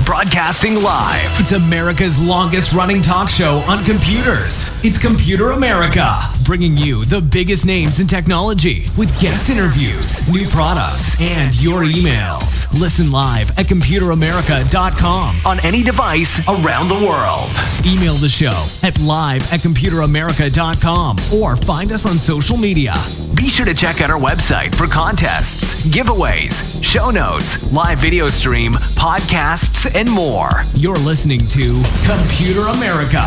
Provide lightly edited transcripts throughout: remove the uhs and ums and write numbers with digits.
Broadcasting live. It's America's longest running talk show on computers. It's Computer America, bringing you the biggest names in technology with guest interviews, new products, and your emails. Listen live at computeramerica.com on any device around the world. Email the show at live@computeramerica.com or find us on social media. Be sure to check out our website for contests, giveaways, show notes, live video stream, podcasts, and more. You're listening to Computer America.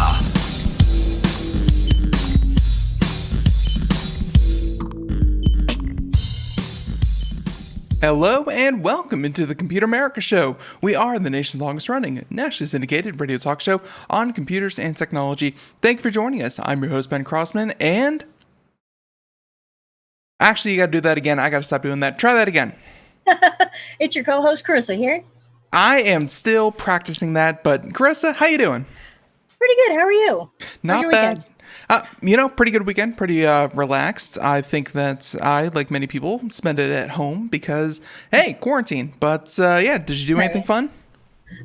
Hello and welcome into the Computer America Show. We are the nation's longest running, nationally syndicated radio talk show on computers and technology. Thank you for joining us. I'm your host, Ben Crossman, and... Actually, you gotta do that again. I gotta stop doing that. Try that again. It's your co-host, Carissa, here. I am still practicing that, but Carissa, how you doing? Pretty good. How are you? Not bad. Pretty good weekend, pretty relaxed. I think that I, like many people, spend it at home because, hey, quarantine. But did you do anything fun?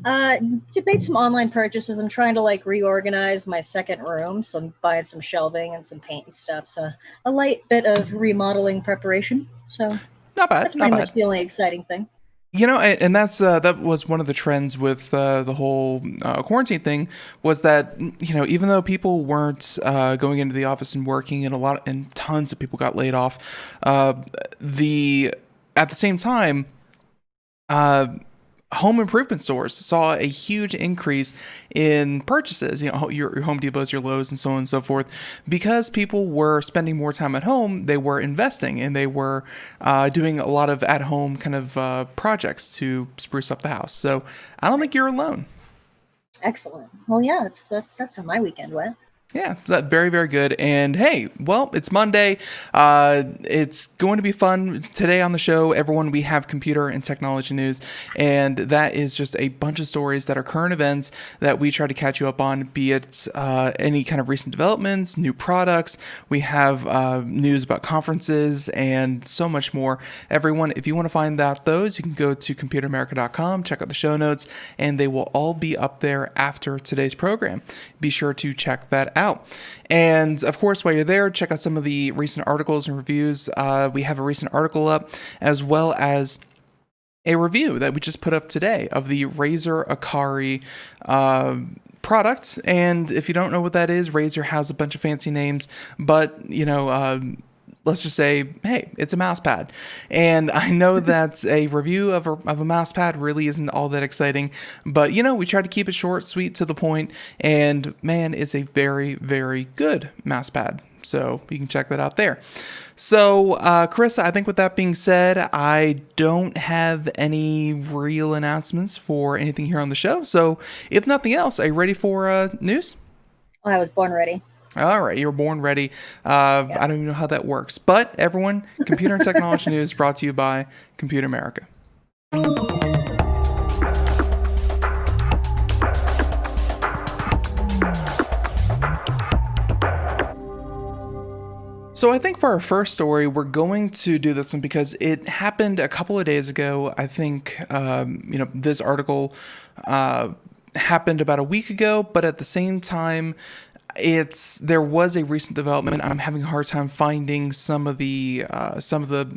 Made some online purchases. I'm trying to reorganize my second room, so I'm buying some shelving and some paint and stuff. So a light bit of remodeling preparation. So not bad. That's pretty much the only exciting thing. You know, and that's that was one of the trends with the whole quarantine thing, was that, you know, even though people weren't going into the office and working, and tons of people got laid off, at the same time, home improvement stores saw a huge increase in purchases, you know, your Home Depots, your Lowe's, and so on and so forth, because people were spending more time at home. They were investing, and they were doing a lot of at-home kind of projects to spruce up the house. So I don't think you're alone. Excellent. Well, yeah, that's how my weekend went. Yeah, that's very, very good. And hey, well, it's Monday. It's going to be fun. Today on the show, everyone, we have computer and technology news. And that is just a bunch of stories that are current events that we try to catch you up on, be it any kind of recent developments, new products. We have news about conferences and so much more. Everyone, if you want to find out those, you can go to computeramerica.com, check out the show notes, and they will all be up there after today's program. Be sure to check that out. And of course, while you're there, check out some of the recent articles and reviews. We have a recent article up, as well as a review that we just put up today of the Razer Akari product. And if you don't know what that is, Razer has a bunch of fancy names, but you know, let's just say, hey, it's a mouse pad. And I know that a review of a mouse pad really isn't all that exciting, but you know, we try to keep it short, sweet, to the point, and man, it's a very, very good mouse pad. So you can check that out there. So, Chris, I think with that being said, I don't have any real announcements for anything here on the show. So if nothing else, are you ready for news? I was born ready. All right, you were born ready. I don't even know how that works. But everyone, computer and technology news brought to you by Computer America. So I think for our first story, we're going to do this one because it happened a couple of days ago. I think, this article happened about a week ago, but at the same time, there was a recent development. I'm having a hard time finding some of the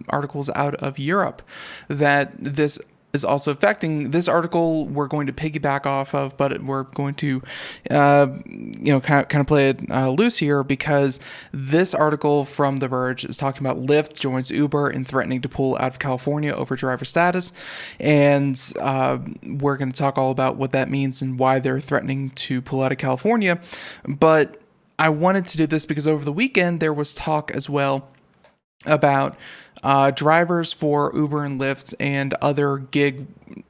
articles out of Europe that this is also affecting. This article we're going to piggyback off of, but we're going to, kind of play it loose here, because this article from The Verge is talking about Lyft joins Uber in threatening to pull out of California over driver status, and we're going to talk all about what that means and why they're threatening to pull out of California. But I wanted to do this because over the weekend there was talk as well about drivers for Uber and Lyft and other gig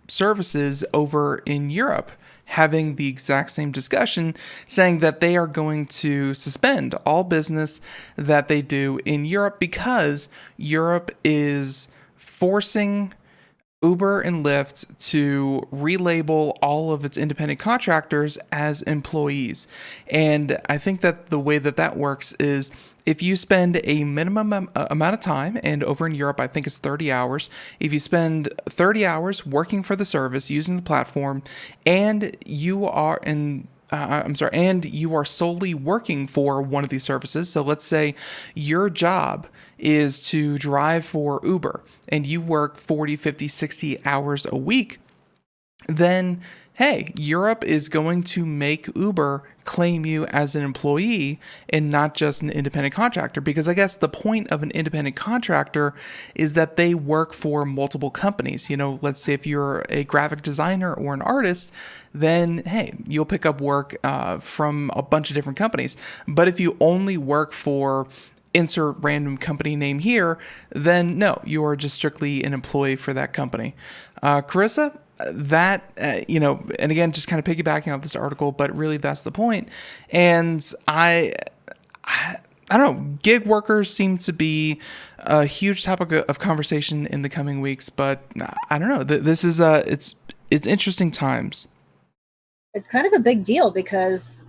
services over in Europe having the exact same discussion, saying that they are going to suspend all business that they do in Europe because Europe is forcing Uber and Lyft to relabel all of its independent contractors as employees. And I think that the way that works is if you spend a minimum amount of time, and over in Europe, I think it's 30 hours. If you spend 30 hours working for the service using the platform, and you are and you are solely working for one of these services. So let's say your job is to drive for Uber and you work 40, 50, 60 hours a week, then hey, Europe is going to make Uber claim you as an employee and not just an independent contractor. Because I guess the point of an independent contractor is that they work for multiple companies. Let's say if you're a graphic designer or an artist, then hey, you'll pick up work from a bunch of different companies. But if you only work for insert random company name here, then no, you are just strictly an employee for that company. Carissa, that, and again, just kind of piggybacking off this article, but really that's the point. And I don't know, gig workers seem to be a huge topic of conversation in the coming weeks, but I don't know, this is, it's interesting times. It's kind of a big deal because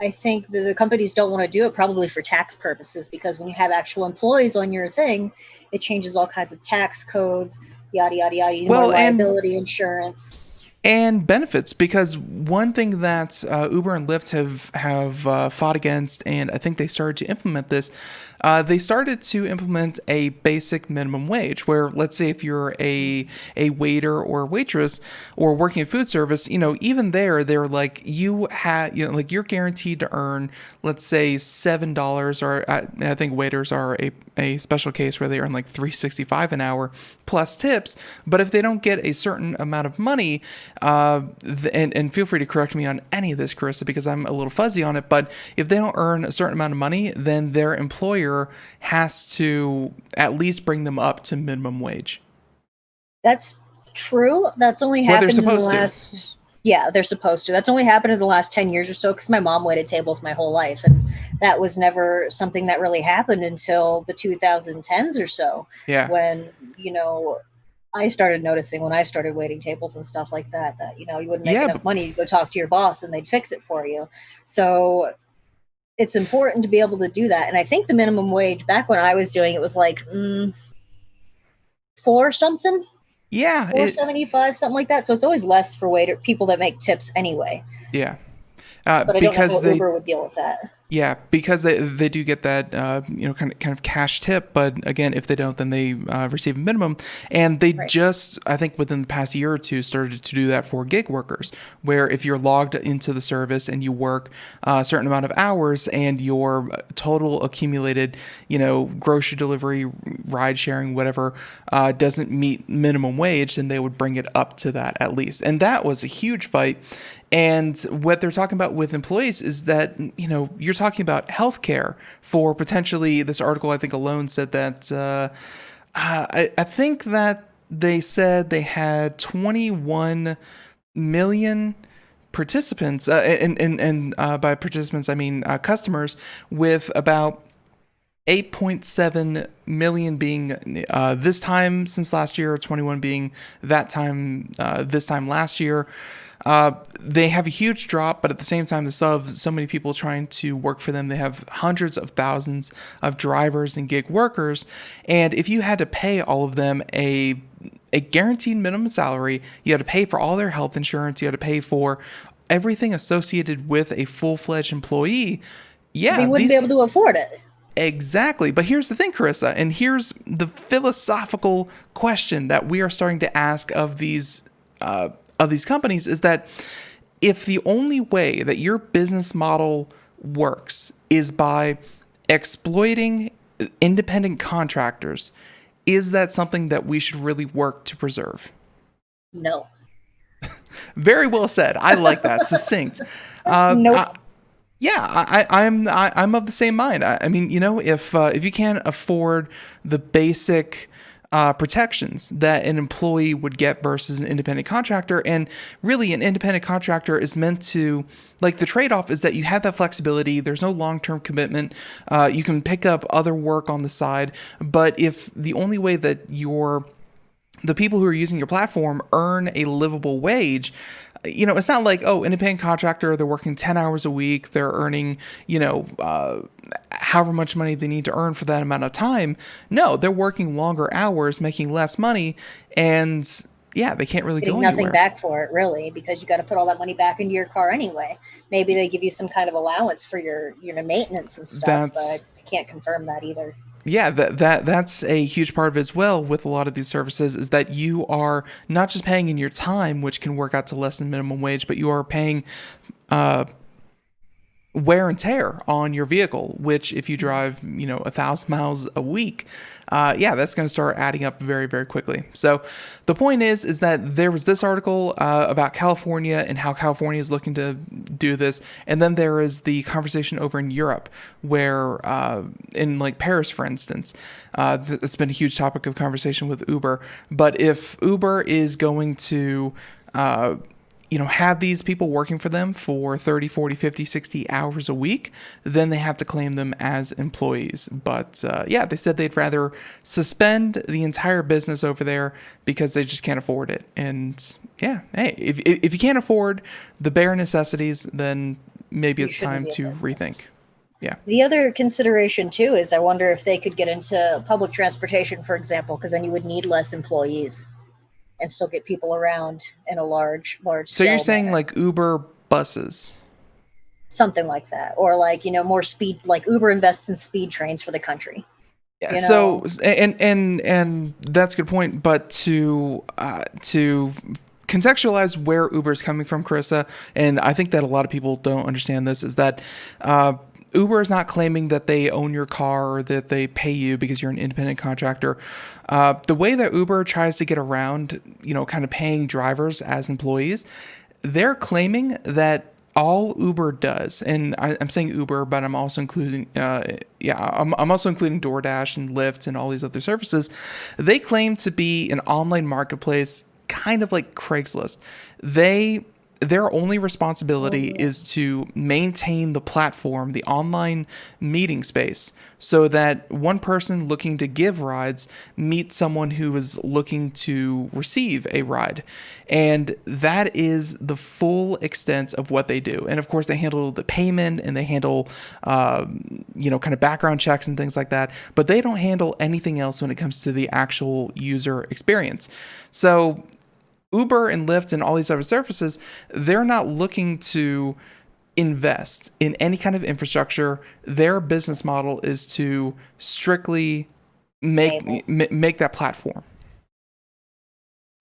I think the companies don't want to do it probably for tax purposes, because when you have actual employees on your thing, it changes all kinds of tax codes, yada, yada, yada. You need more liability insurance. And benefits, because one thing that Uber and Lyft have fought against, and I think they started to implement this, they started to implement a basic minimum wage where, let's say if you're a waiter or a waitress or working in food service, even they're like, you're guaranteed to earn, let's say $7, or I think waiters are a special case where they earn like $3.65 an hour plus tips. But if they don't get a certain amount of money, and feel free to correct me on any of this, Carissa, because I'm a little fuzzy on it, but if they don't earn a certain amount of money, then their employer has to at least bring them up to minimum wage. That's true. That's only happened in the last... Yeah, they're supposed to. That's only happened in the last 10 years or so, because my mom waited tables my whole life, and that was never something that really happened until the 2010s or so. Yeah. When, I started noticing when I started waiting tables and stuff like that, you wouldn't make enough money to go talk to your boss and they'd fix it for you. So it's important to be able to do that. And I think the minimum wage back when I was doing it was like $4 something. Yeah. $4.75, something like that. So it's always less for people that make tips anyway. Yeah. But I don't know how Uber would deal with that. Yeah, because they do get that kind of cash tip, but again, if they don't, then they receive a minimum. And they just, I think within the past year or two, started to do that for gig workers, where if you're logged into the service and you work a certain amount of hours and your total accumulated, grocery delivery, ride sharing, whatever, doesn't meet minimum wage, then they would bring it up to that at least. And that was a huge fight. And what they're talking about with employees is that, you're talking about healthcare for potentially, this article I think alone said that, I think that they said they had 21 million participants, and by participants I mean customers, with about 8.7 million being this time since last year, 21 being that time this time last year. They have a huge drop, but at the same time, they still have so many people trying to work for them. They have hundreds of thousands of drivers and gig workers. And if you had to pay all of them a guaranteed minimum salary, you had to pay for all their health insurance, you had to pay for everything associated with a full-fledged employee. Yeah, they wouldn't be able to afford it. Exactly. But here's the thing, Carissa, and here's the philosophical question that we are starting to ask of these companies is that if the only way that your business model works is by exploiting independent contractors, is that something that we should really work to preserve? No. Very well said. I like that. Succinct. Nope. I'm of the same mind. I mean, if you can't afford the basic protections that an employee would get versus an independent contractor, and really an independent contractor is meant to, like, the trade-off is that you have that flexibility. There's no long-term commitment. You can pick up other work on the side, but if the only way that the people who are using your platform earn a livable wage, it's not like, independent contractor, they're working 10 hours a week, they're earning, however much money they need to earn for that amount of time. No, they're working longer hours, making less money, and they can't really go anywhere. Nothing back for it, really, because you got to put all that money back into your car anyway. Maybe they give you some kind of allowance for your maintenance and stuff, but I can't confirm that either. Yeah, that's a huge part of it as well with a lot of these services, is that you are not just paying in your time, which can work out to less than minimum wage, but you are paying wear and tear on your vehicle, which if you drive, 1,000 miles a week, that's going to start adding up very, very quickly. So the point is that there was this article about California and how California is looking to do this. And then there is the conversation over in Europe where in like Paris, for instance, it's been a huge topic of conversation with Uber. But if Uber is going to have these people working for them for 30, 40, 50, 60 hours a week, then they have to claim them as employees. But they said they'd rather suspend the entire business over there because they just can't afford it. And hey, if you can't afford the bare necessities, then maybe it's time to rethink. Yeah. The other consideration too is I wonder if they could get into public transportation, for example, because then you would need less employees and still get people around in a large So you're saying manner. like Uber buses? Something like that. Or like, more speed, like Uber invests in speed trains for the country. Yeah, so, and that's a good point. But to contextualize where Uber is coming from, Carissa, and I think that a lot of people don't understand this, is that Uber is not claiming that they own your car or that they pay you because you're an independent contractor. The way that Uber tries to get around, kind of paying drivers as employees, they're claiming that all Uber does, and I'm saying Uber, but I'm also including, I'm also including DoorDash and Lyft and all these other services. They claim to be an online marketplace, kind of like Craigslist. Their only responsibility is to maintain the platform, the online meeting space, so that one person looking to give rides meets someone who is looking to receive a ride. And that is the full extent of what they do. And of course, they handle the payment and they handle, kind of background checks and things like that. But they don't handle anything else when it comes to the actual user experience. So Uber and Lyft and all these other services, they're not looking to invest in any kind of infrastructure. Their business model is to strictly make that platform.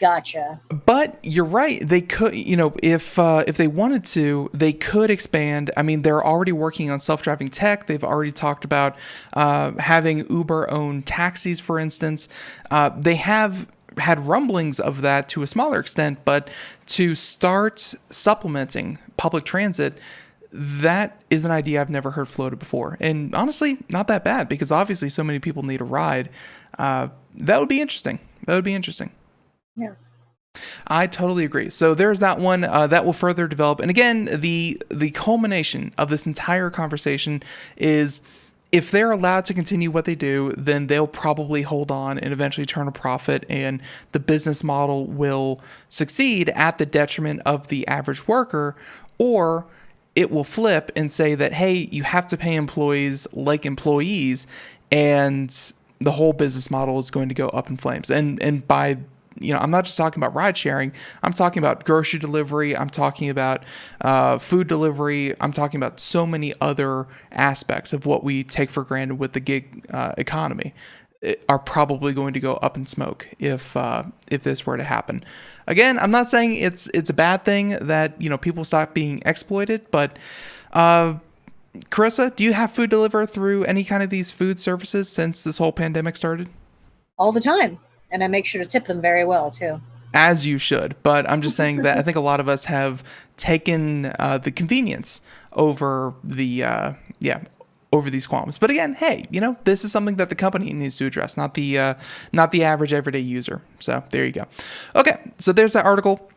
Gotcha. But you're right. They could, if they wanted to, they could expand. I mean, they're already working on self-driving tech. They've already talked about having Uber-owned taxis, for instance. They have had rumblings of that to a smaller extent, but to start supplementing public transit, that is an idea I've never heard floated before. And honestly, not that bad, because obviously so many people need a ride. That would be interesting. Yeah. I totally agree. So there's that one that will further develop. And again, the culmination of this entire conversation is, if they're allowed to continue what they do, then they'll probably hold on and eventually turn a profit, and the business model will succeed at the detriment of the average worker, or it will flip and say that, hey, you have to pay employees like employees, and the whole business model is going to go up in flames. And by I'm not just talking about ride sharing. I'm talking about grocery delivery. I'm talking about food delivery. I'm talking about so many other aspects of what we take for granted with the gig economy are probably going to go up in smoke if this were to happen. Again, I'm not saying it's a bad thing that people stop being exploited, but Carissa, do you have food delivered through any kind of these food services since this whole pandemic started? All the time, and I make sure to tip them very well too. As you should, but I'm just saying that I think a lot of us have taken the convenience over over these qualms. But again, hey, this is something that the company needs to address, not the average everyday user. So there you go. Okay, so there's that article.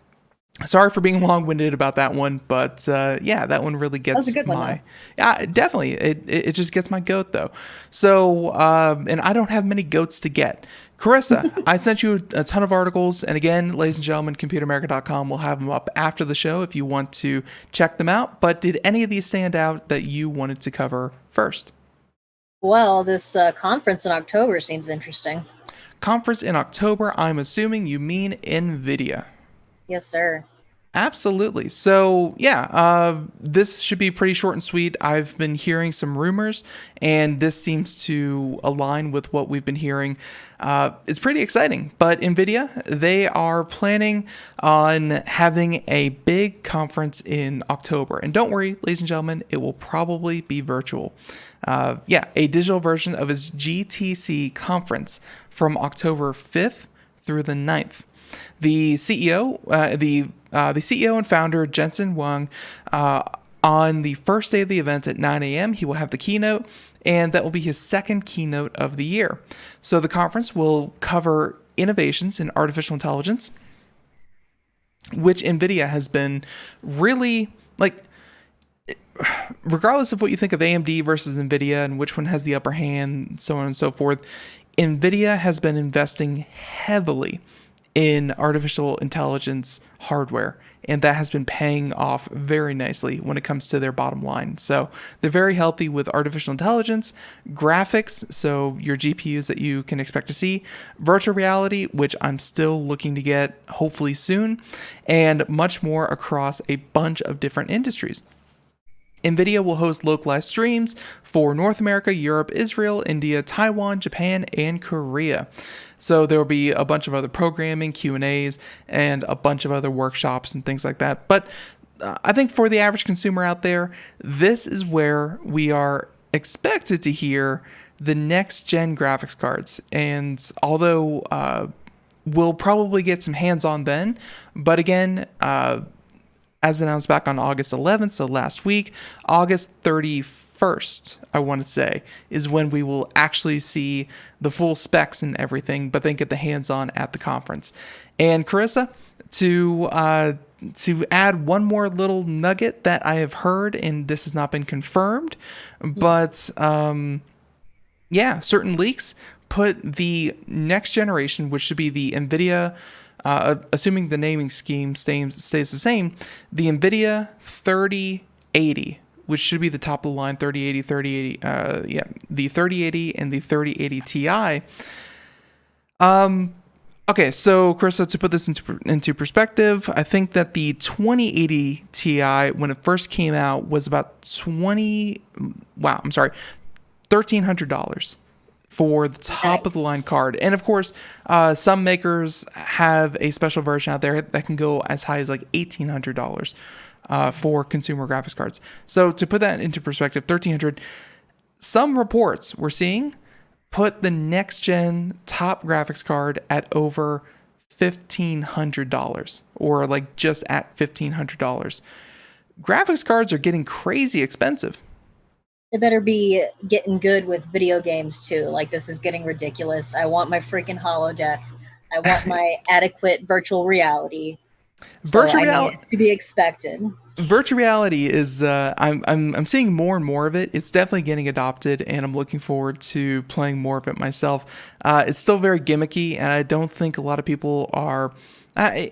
Sorry for being long-winded about that one, but that one really gets that was a good one, yeah, definitely. It just gets my goat though. So and I don't have many goats to get. Carissa, I sent you a ton of articles, and again, ladies and gentlemen, computeramerica.com will have them up after the show if you want to check them out. But did any of these stand out that you wanted to cover first? Well, this conference in October seems interesting. Conference in October, I'm assuming you mean Nvidia. Yes, sir. Absolutely. So this should be pretty short and sweet. I've been hearing some rumors, and this seems to align with what we've been hearing. It's pretty exciting. But Nvidia, they are planning on having a big conference in October. And don't worry, ladies and gentlemen, it will probably be virtual. A digital version of its GTC conference from October 5th through the 9th. The CEO, the CEO and founder, Jensen Huang, on the first day of the event at 9 a.m., he will have the keynote, and that will be his second keynote of the year. So the conference will cover innovations in artificial intelligence, which Nvidia has been really, regardless of what you think of AMD versus Nvidia and which one has the upper hand, so on and so forth, Nvidia has been investing heavily in artificial intelligence hardware, and that has been paying off very nicely when it comes to their bottom line. So they're very healthy with artificial intelligence, graphics, so your GPUs that you can expect to see, virtual reality, which I'm still looking to get hopefully soon, and much more across a bunch of different industries. Nvidia will host localized streams for North America, Europe, Israel, India, Taiwan, Japan, and Korea. So there will be a bunch of other programming, Q&As, and a bunch of other workshops and things like that. But I think for the average consumer out there, this is where we are expected to hear the next-gen graphics cards. And although we'll probably get some hands-on then, but again, as announced back on August 11th, so last week, August 31st, I want to say, is when we will actually see the full specs and everything, but then get the hands-on at the conference. And Carissa, to add one more little nugget that I have heard, and this has not been confirmed, but certain leaks put the next generation, which should be the NVIDIA, assuming the naming scheme stays the same, the NVIDIA 3080, which should be the top of the line, the 3080 and the 3080 Ti. Okay, so Carissa, to put this into perspective, I think that the 2080 Ti, when it first came out, was about $1,300 for the top of the line card. And of course, some makers have a special version out there that can go as high as like $1,800 for consumer graphics cards. So to put that into perspective, $1,300, some reports we're seeing put the next gen top graphics card at over $1,500, or like just at $1,500. Graphics cards are getting crazy expensive. It better be getting good with video games too. Like, this is getting ridiculous. I want my freaking holodeck. I want my adequate virtual reality. Virtual reality to be expected. Virtual reality is I'm seeing more and more of it. It's definitely getting adopted, and I'm looking forward to playing more of it myself. It's still very gimmicky, and I don't think a lot of people are. I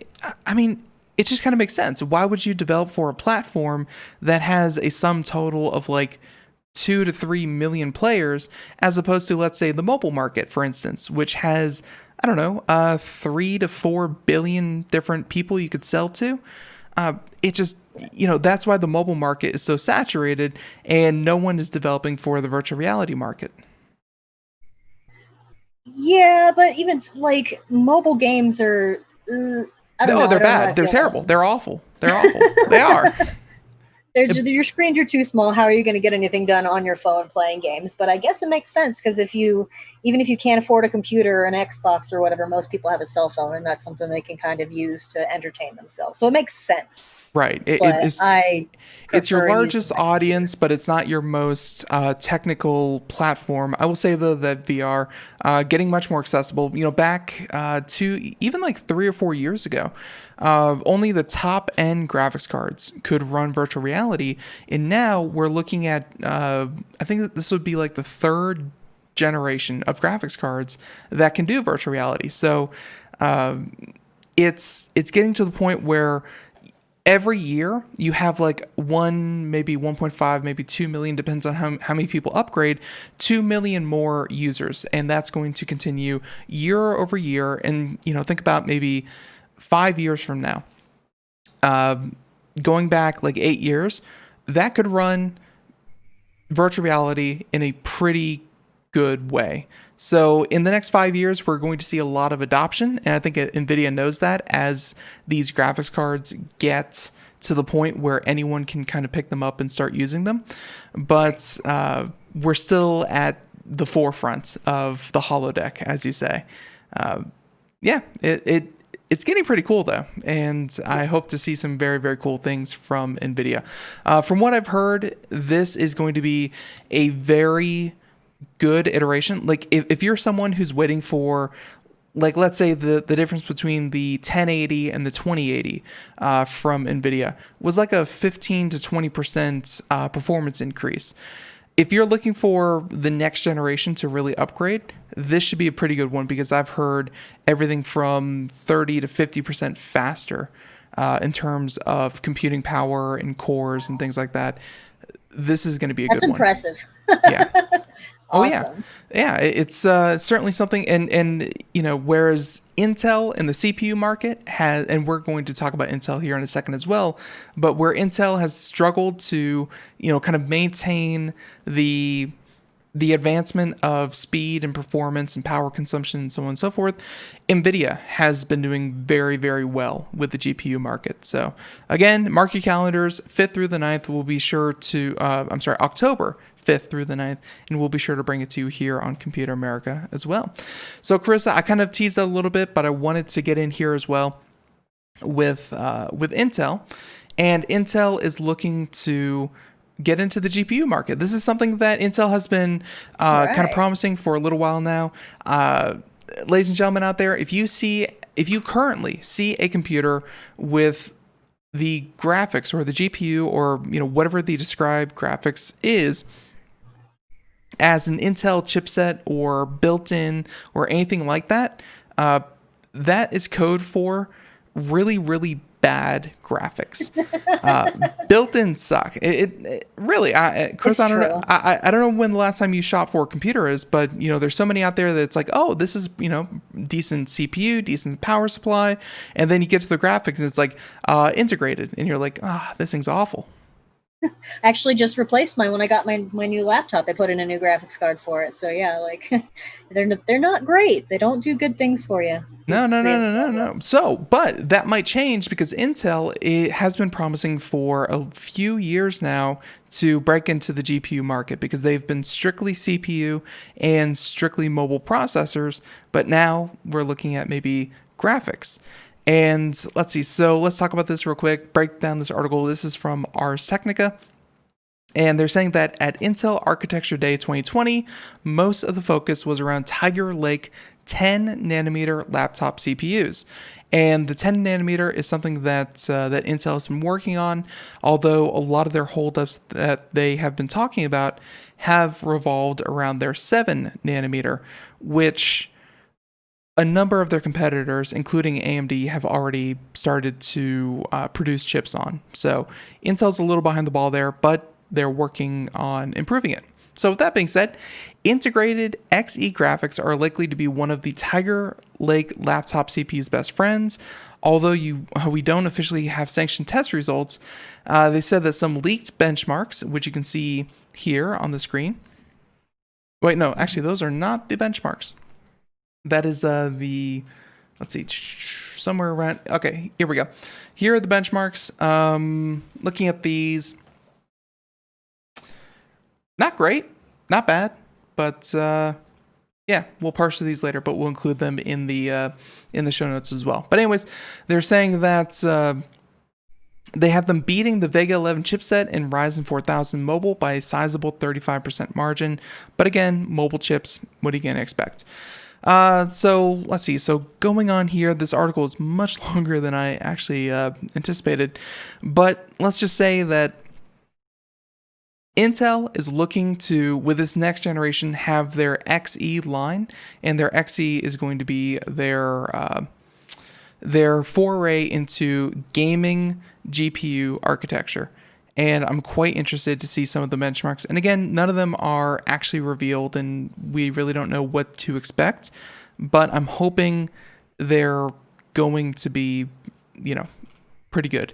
mean, it just kind of makes sense. Why would you develop for a platform that has a sum total of like 2 to 3 million players, as opposed to, let's say, the mobile market, for instance, which has I don't know, 3 to 4 billion different people you could sell to. It just, that's why the mobile market is so saturated and no one is developing for the virtual reality market. Yeah, but even like mobile games are, I don't know. They're bad. They're terrible. They're awful. They're awful. They are. Your screens are too small. How are you going to get anything done on your phone playing games? But I guess it makes sense because even if you can't afford a computer or an Xbox or whatever, most people have a cell phone, and that's something they can kind of use to entertain themselves. So it makes sense. Right. It's your largest audience, but it's not your most technical platform. I will say, though, that VR getting much more accessible. Back to even like 3 or 4 years ago, only the top end graphics cards could run virtual reality. And now we're looking at, I think that this would be like the third generation of graphics cards that can do virtual reality. So it's getting to the point where every year you have like 1, maybe 1.5, maybe 2 million, depends on how many people upgrade, 2 million more users. And that's going to continue year over year. And, think about maybe 5 years from now, going back like 8 years, that could run virtual reality in a pretty good way. So in the next 5 years, we're going to see a lot of adoption. And I think Nvidia knows that as these graphics cards get to the point where anyone can kind of pick them up and start using them. But we're still at the forefront of the holodeck, as you say. It's getting pretty cool, though, and I hope to see some very, very cool things from NVIDIA. From what I've heard, this is going to be a very good iteration. Like, if you're someone who's waiting for, like, let's say the difference between the 1080 and the 2080 from NVIDIA was like a 15 to 20% performance increase. If you're looking for the next generation to really upgrade, this should be a pretty good one because I've heard everything from 30 to 50% faster in terms of computing power and cores and things like that. This is going to be a good one. That's impressive. Yeah. Oh, Awesome. yeah. It's certainly something. And whereas Intel in the CPU market has, and we're going to talk about Intel here in a second as well, but where Intel has struggled to, kind of maintain the advancement of speed and performance and power consumption and so on and so forth, NVIDIA has been doing very, very well with the GPU market. So again, mark your calendars, 5th through the 9th, we'll be sure to, October 5th through the 9th, and we'll be sure to bring it to you here on Computer America as well. So Carissa, I kind of teased a little bit, but I wanted to get in here as well with Intel, and Intel is looking to get into the GPU market. This is something that Intel has been kind of promising for a little while now. Ladies and gentlemen out there, if you currently see a computer with the graphics or the GPU or whatever the described graphics is as an Intel chipset or built-in or anything like that, that is code for really, really bad graphics. Built-in suck. It really, Chris, I don't know. I don't know when the last time you shopped for a computer is, but there's so many out there that's like, oh, this is decent CPU, decent power supply, and then you get to the graphics and it's like integrated, and you're like, this thing's awful. I actually just replaced mine when I got my new laptop. I put in a new graphics card for it. So yeah, like they're not great. They don't do good things for you. No. So, but that might change because Intel has been promising for a few years now to break into the GPU market because they've been strictly CPU and strictly mobile processors. But now we're looking at maybe graphics. And let's see. So let's talk about this real quick. Break down this article. This is from Ars Technica. And they're saying that at Intel Architecture Day 2020, most of the focus was around Tiger Lake 10 nanometer laptop CPUs. And the 10 nanometer is something that Intel has been working on, although a lot of their holdups that they have been talking about have revolved around their 7 nanometer, which a number of their competitors, including AMD, have already started to produce chips on. So Intel's a little behind the ball there, but they're working on improving it. So with that being said, integrated Xe graphics are likely to be one of the Tiger Lake laptop CPU's best friends. Although we don't officially have sanctioned test results, they said that some leaked benchmarks, which you can see here on the screen. Wait, no, actually, those are not the benchmarks. That is let's see, somewhere around. Okay, here we go. Here are the benchmarks. Looking at these, not great, not bad, but yeah, we'll parse through these later, but we'll include them in the show notes as well. But anyways, they're saying that they have them beating the Vega 11 chipset in Ryzen 4000 mobile by a sizable 35% margin. But again, mobile chips, what are you going to expect? So let's see. So going on here, this article is much longer than I actually anticipated. But let's just say that Intel is looking to, with this next generation, have their Xe line, and their Xe is going to be their foray into gaming GPU architecture. And I'm quite interested to see some of the benchmarks. And again, none of them are actually revealed, and we really don't know what to expect. But I'm hoping they're going to be, pretty good.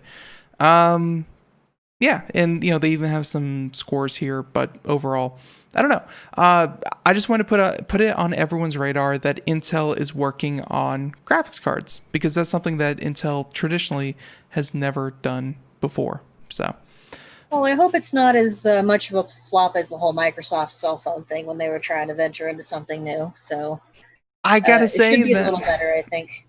Yeah, and they even have some scores here, but overall, I don't know. I just want to put it on everyone's radar that Intel is working on graphics cards, because that's something that Intel traditionally has never done before. So, well, I hope it's not as much of a flop as the whole Microsoft cell phone thing when they were trying to venture into something new. So I gotta say it should be that a little better, I think.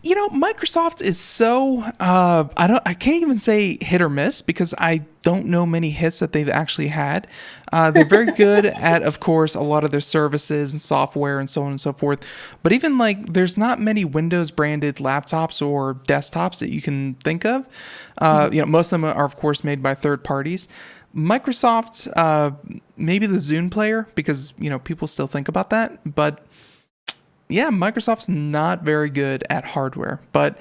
Microsoft is so I can't even say hit or miss, because I don't know many hits that they've actually had. They're very good at, of course, a lot of their services and software and so on and so forth. But even there's not many Windows branded laptops or desktops that you can think of. Most of them are, of course, made by third parties. Microsoft, maybe the Zune player, because people still think about that, but yeah, Microsoft's not very good at hardware, but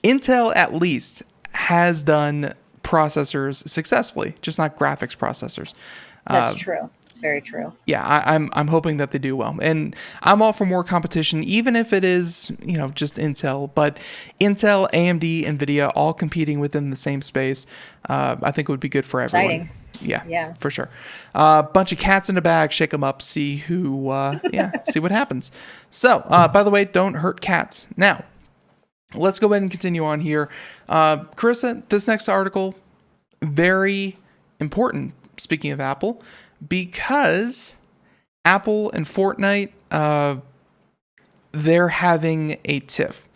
Intel at least has done processors successfully, just not graphics processors. That's true. It's very true. Yeah, I'm hoping that they do well, and I'm all for more competition, even if it is just Intel. But Intel, AMD, Nvidia, all competing within the same space, I think it would be good for everyone. Exciting. Yeah, for sure. Bunch of cats in a bag, shake them up, see who, see what happens. So, by the way, don't hurt cats. Now, let's go ahead and continue on here. Carissa, this next article, very important, speaking of Apple, because Apple and Fortnite, they're having a tiff.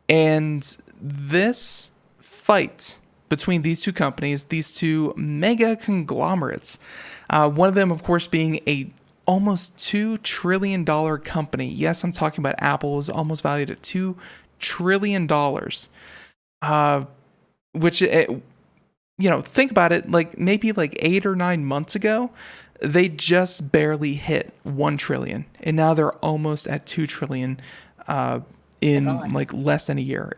And this fight between these two companies, these two mega conglomerates, one of them, of course, being a almost $2 trillion company. Yes, I'm talking about Apple, is almost valued at $2 trillion. Which, think about it, maybe 8 or 9 months ago, they just barely hit 1 trillion. And now they're almost at 2 trillion in less than a year.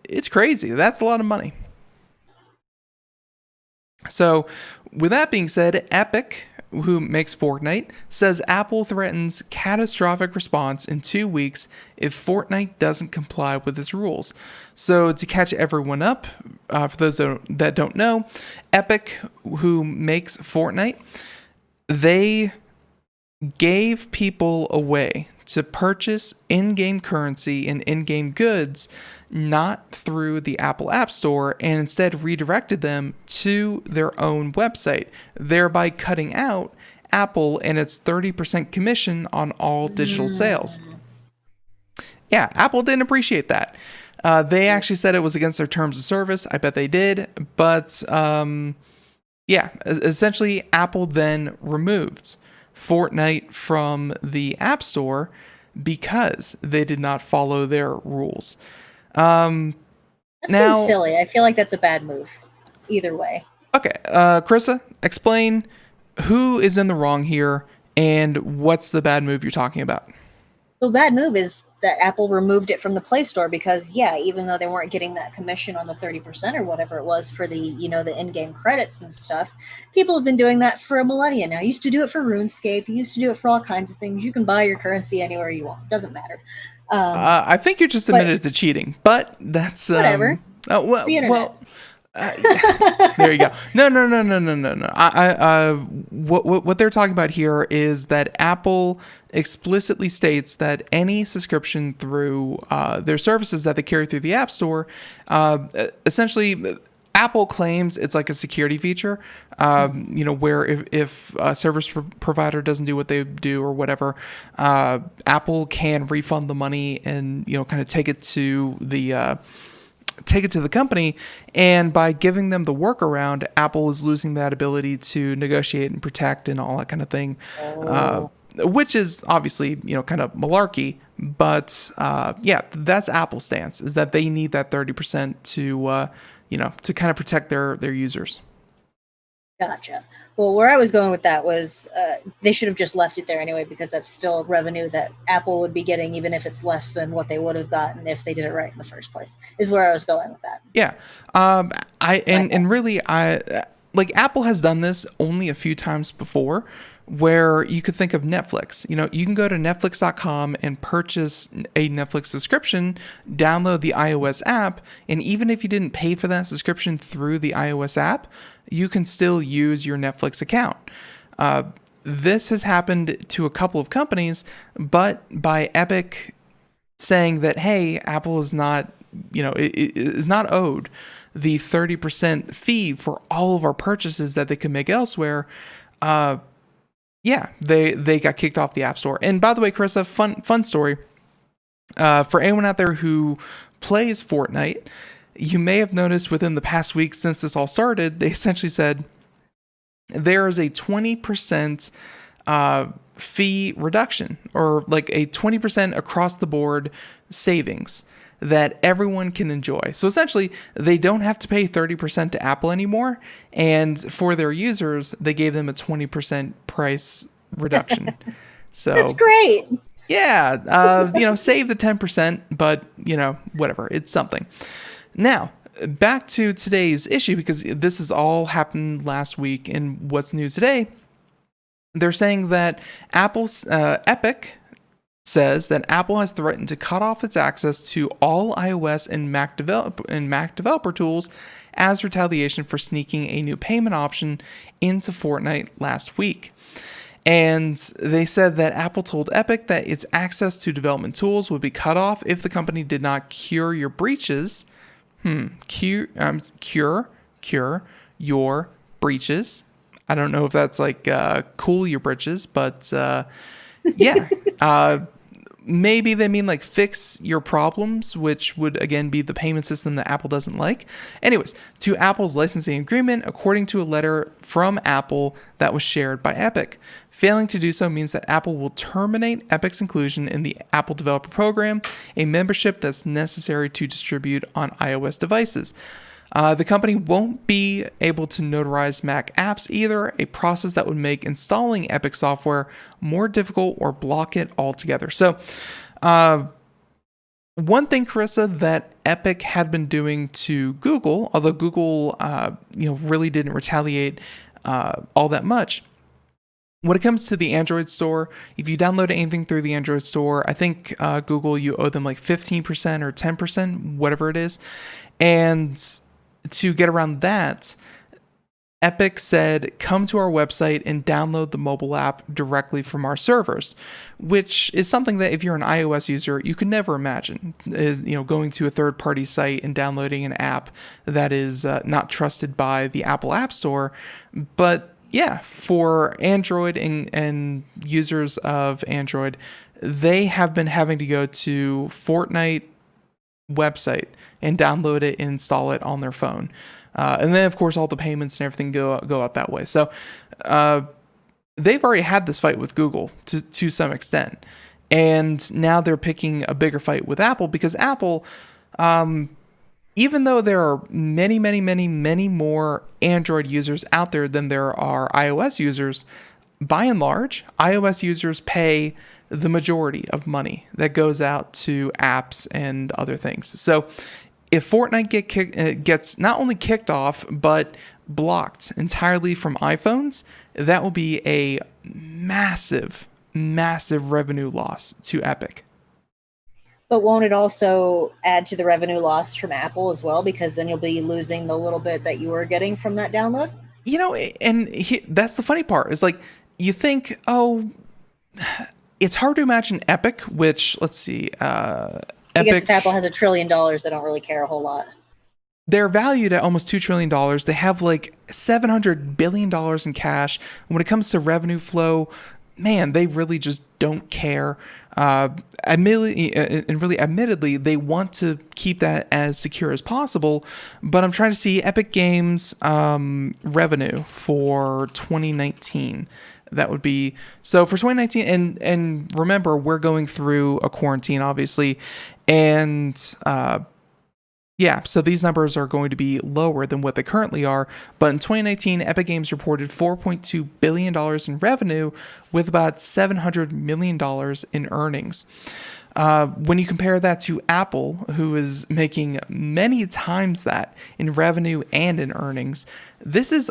It's crazy. That's a lot of money. So, with that being said, Epic, who makes Fortnite, says Apple threatens catastrophic response in 2 weeks if Fortnite doesn't comply with its rules. So, to catch everyone up, for those that don't know, Epic, who makes Fortnite, they gave people a way to purchase in-game currency and in-game goods not through the Apple App Store, and instead redirected them to their own website, thereby cutting out Apple and its 30% commission on all digital sales. Yeah, Apple didn't appreciate that. They actually said it was against their terms of service. I bet they did. But yeah, essentially Apple then removed Fortnite from the App Store because they did not follow their rules. That seems silly. I feel like that's a bad move. Either way. Okay, Carissa, explain who is in the wrong here and what's the bad move you're talking about. The bad move is that Apple removed it from the Play Store because, yeah, even though they weren't getting that commission on the 30% or whatever it was for the, you know, the in-game credits and stuff, people have been doing that for a millennia now. You used to do it for RuneScape. You used to do it for all kinds of things. You can buy your currency anywhere you want. It doesn't matter. I think you just admitted to cheating, but that's whatever. Well, the internet. There you go. No. What they're talking about here is that Apple explicitly states that any subscription through their services that they carry through the App Store, essentially, Apple claims it's like a security feature, you know, where if a service provider doesn't do what they do or whatever, Apple can refund the money and, you know, kind of take it to the company, and by giving them the workaround, Apple is losing that ability to negotiate and protect and all that kind of thing, which is obviously, you know, kind of malarkey. But yeah, that's Apple's stance, is that they need that 30% to you know, to kind of protect their users. Gotcha. Well, where I was going with that was they should have just left it there anyway, because that's still revenue that Apple would be getting, even if it's less than what they would have gotten if they did it right in the first place, is where I was going with that. Yeah. Like Apple has done this only a few times before, where you could think of Netflix. You know, you can go to netflix.com and purchase a Netflix subscription, download the iOS app, and even if you didn't pay for that subscription through the iOS app, you can still use your Netflix account. This has happened to a couple of companies, but by Epic saying that, hey, Apple is not, you know, it is not owed the 30% fee for all of our purchases that they could make elsewhere, yeah, they got kicked off the App Store. And by the way, Carissa, fun story. For anyone out there who plays Fortnite, you may have noticed within the past week since this all started, they essentially said there is a 20% fee reduction, or like a 20% across the board savings that everyone can enjoy. So essentially, they don't have to pay 30% to Apple anymore. And for their users, they gave them a 20% price reduction. So that's great. Yeah, you know, save the 10%, but, you know, whatever. It's something. Now, back to today's issue, because this has all happened last week, and what's new today, they're saying that Apple's Epic says that Apple has threatened to cut off its access to all iOS and Mac developer tools as retaliation for sneaking a new payment option into Fortnite last week. And they said that Apple told Epic that its access to development tools would be cut off if the company did not cure your breaches. Cure your breaches. I don't know if that's like cool your britches, but yeah. Maybe they mean like fix your problems, which would again be the payment system that Apple doesn't like. Anyways, to Apple's licensing agreement, according to a letter from Apple that was shared by Epic. Failing to do so means that Apple will terminate Epic's inclusion in the Apple Developer Program, a membership that's necessary to distribute on iOS devices. The company won't be able to notarize Mac apps either, a process that would make installing Epic software more difficult or block it altogether. So, one thing, Carissa, that Epic had been doing to Google, although Google, really didn't retaliate all that much. When it comes to the Android store, if you download anything through the Android store, I think Google, you owe them like 15% or 10%, whatever it is. And to get around that, Epic said, come to our website and download the mobile app directly from our servers, which is something that if you're an iOS user, you could never imagine, is, going to a third-party site and downloading an app that is not trusted by the Apple App Store. But yeah, for Android and users of Android, they have been having to go to Fortnite website and download it and install it on their phone. And then, of course, all the payments and everything go out that way. So they've already had this fight with Google to some extent. And now they're picking a bigger fight with Apple because Apple, even though there are many, many, many, many more Android users out there than there are iOS users, by and large, iOS users pay the majority of money that goes out to apps and other things. So if Fortnite gets not only kicked off, but blocked entirely from iPhones, that will be a massive, massive revenue loss to Epic. But won't it also add to the revenue loss from Apple as well? Because then you'll be losing the little bit that you were getting from that download? That's the funny part. Is like, you think, it's hard to imagine Epic, which, let's see, I guess if Apple has $1 trillion, they don't really care a whole lot. They're valued at almost $2 trillion. They have like $700 billion in cash. When it comes to revenue flow, man, they really just don't care. Admittedly, they want to keep that as secure as possible. But I'm trying to see Epic Games revenue for 2019. That would be so for 2019. And remember, we're going through a quarantine, obviously, and so these numbers are going to be lower than what they currently are. But in 2019, Epic Games reported $4.2 billion in revenue with about $700 million in earnings. When you compare that to Apple, who is making many times that in revenue and in earnings, this is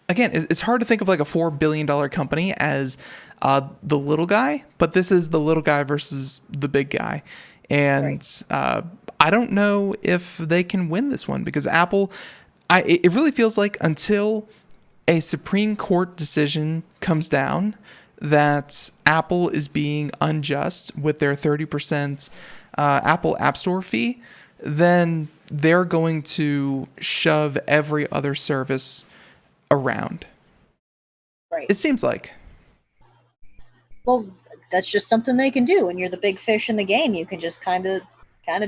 again, it's hard to think of like a $4 billion company as the little guy, but this is the little guy versus the big guy. And right. I don't know if they can win this one because Apple, it really feels like until a Supreme Court decision comes down that Apple is being unjust with their 30% Apple App Store fee, then they're going to shove every other service around. Right. It seems like. Well, that's just something they can do. When you're the big fish in the game, you can just kind of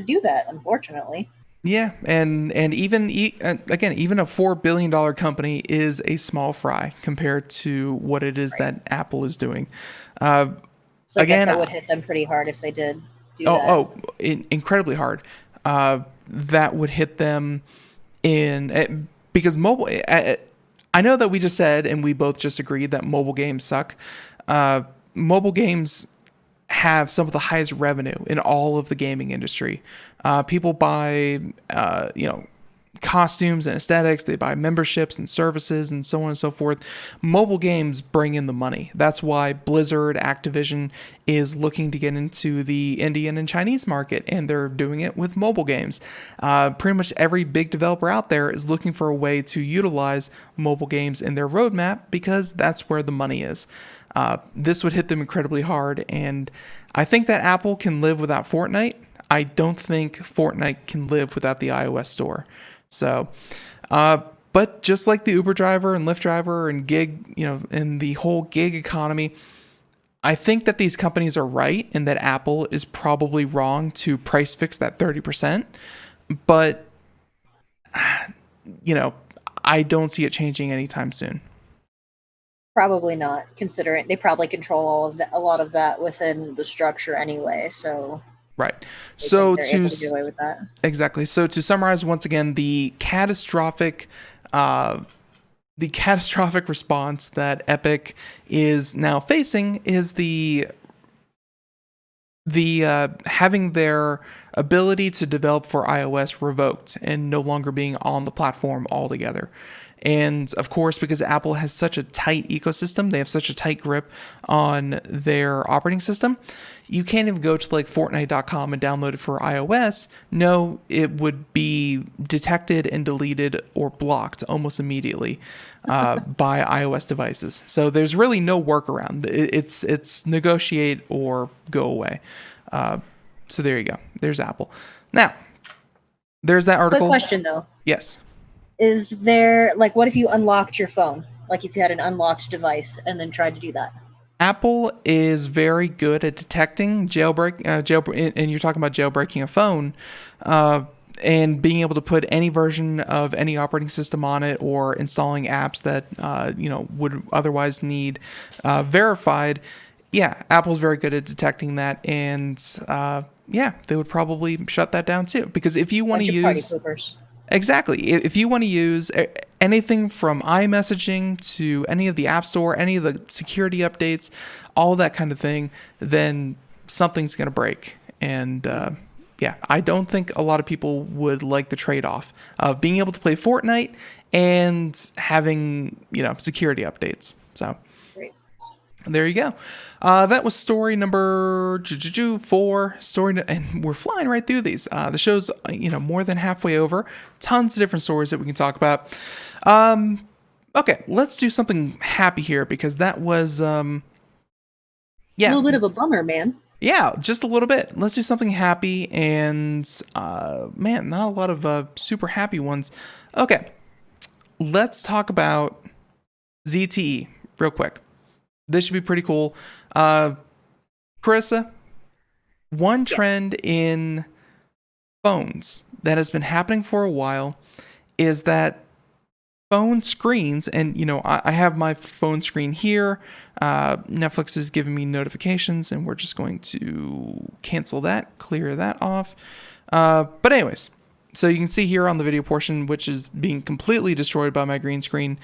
do that, unfortunately. Yeah, and even even a $4 billion company is a small fry compared to what it is that Apple is doing. So I guess that would hit them pretty hard if they did do that. Incredibly hard. That would hit them because mobile. I know that we just said, and we both just agreed that mobile games suck. Mobile games have some of the highest revenue in all of the gaming industry. People buy, costumes and aesthetics. They buy memberships and services and so on and so forth. Mobile games bring in the money. That's why Blizzard, Activision is looking to get into the Indian and Chinese market, and they're doing it with mobile games. Pretty much every big developer out there is looking for a way to utilize mobile games in their roadmap because that's where the money is. This would hit them incredibly hard, and I think that Apple can live without Fortnite. I don't think Fortnite can live without the iOS store. So, but just like the Uber driver and Lyft driver and gig, and the whole gig economy, I think that these companies are right and that Apple is probably wrong to price fix that 30%. But, I don't see it changing anytime soon. Probably not, considering they probably control a lot of that within the structure anyway. So right. So to do away with that. Exactly. So to summarize once again, the catastrophic response that Epic is now facing is the having their ability to develop for iOS revoked and no longer being on the platform altogether. And of course, because Apple has such a tight ecosystem, they have such a tight grip on their operating system, you can't even go to like Fortnite.com and download it for iOS. No, it would be detected and deleted or blocked almost immediately by iOS devices. So there's really no workaround. It's negotiate or go away. So there you go. There's Apple. Now, there's that article. Quick question though. Yes. Is there, what if you unlocked your phone? Like if you had an unlocked device and then tried to do that? Apple is very good at detecting jailbreak, and you're talking about jailbreaking a phone, and being able to put any version of any operating system on it or installing apps that, would otherwise need verified. Yeah, Apple's very good at detecting that, and they would probably shut that down too. Because if you want to use... Party poopers. Exactly. If you want to use, anything from iMessaging to any of the App Store, any of the security updates, all that kind of thing, then something's going to break. And yeah, I don't think a lot of people would like the trade-off of being able to play Fortnite and having, security updates. So there you go. That was story number 4. And we're flying right through these. The show's more than halfway over. Tons of different stories that we can talk about. Okay, let's do something happy here because that was a little bit of a bummer, man. Yeah, just a little bit. Let's do something happy and man, not a lot of super happy ones. Okay, let's talk about ZTE real quick. This should be pretty cool. Carissa, one trend in phones that has been happening for a while is that phone screens, and I have my phone screen here. Netflix is giving me notifications, and we're just going to cancel that, clear that off. But anyways, so you can see here on the video portion, which is being completely destroyed by my green screen.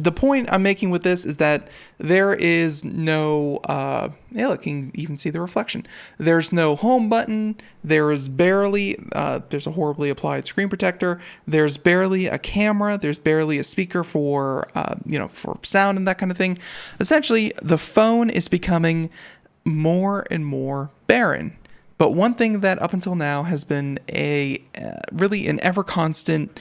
The point I'm making with this is that there is no, look, you can even see the reflection. There's no home button. There is barely, there's a horribly applied screen protector. There's barely a camera. There's barely a speaker for, for sound and that kind of thing. Essentially, the phone is becoming more and more barren. But one thing that up until now has been really an ever constant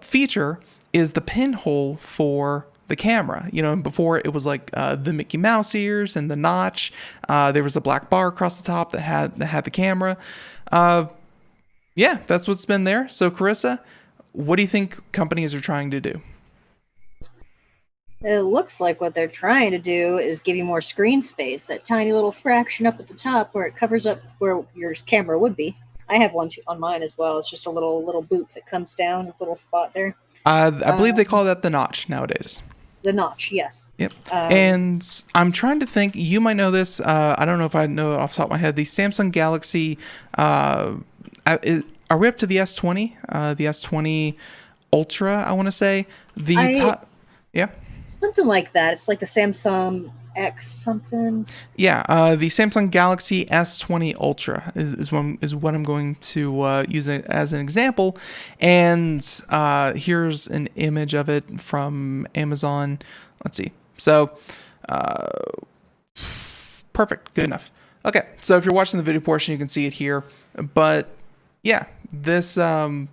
feature is the pinhole for the camera. Before it was like the Mickey Mouse ears and the notch. There was a black bar across the top that had the camera. Yeah, that's what's been there. So Carissa, what do you think companies are trying to do? It looks like what they're trying to do is give you more screen space, that tiny little fraction up at the top where it covers up where your camera would be. I have one on mine as well. It's just a little boop that comes down, a little spot there. I believe they call that the notch nowadays. The notch, yes. Yep. And I'm trying to think, you might know this. I don't know if I know it off the top of my head. The Samsung Galaxy, are we up to the S20? The S20 Ultra, I want to say. Yeah. Something like that. It's like the Samsung X something. Yeah, the Samsung Galaxy S20 Ultra is what I'm going to use it as an example. And here's an image of it from Amazon. Let's see. So, perfect. Good enough. Okay, so if you're watching the video portion, you can see it here. But yeah, this the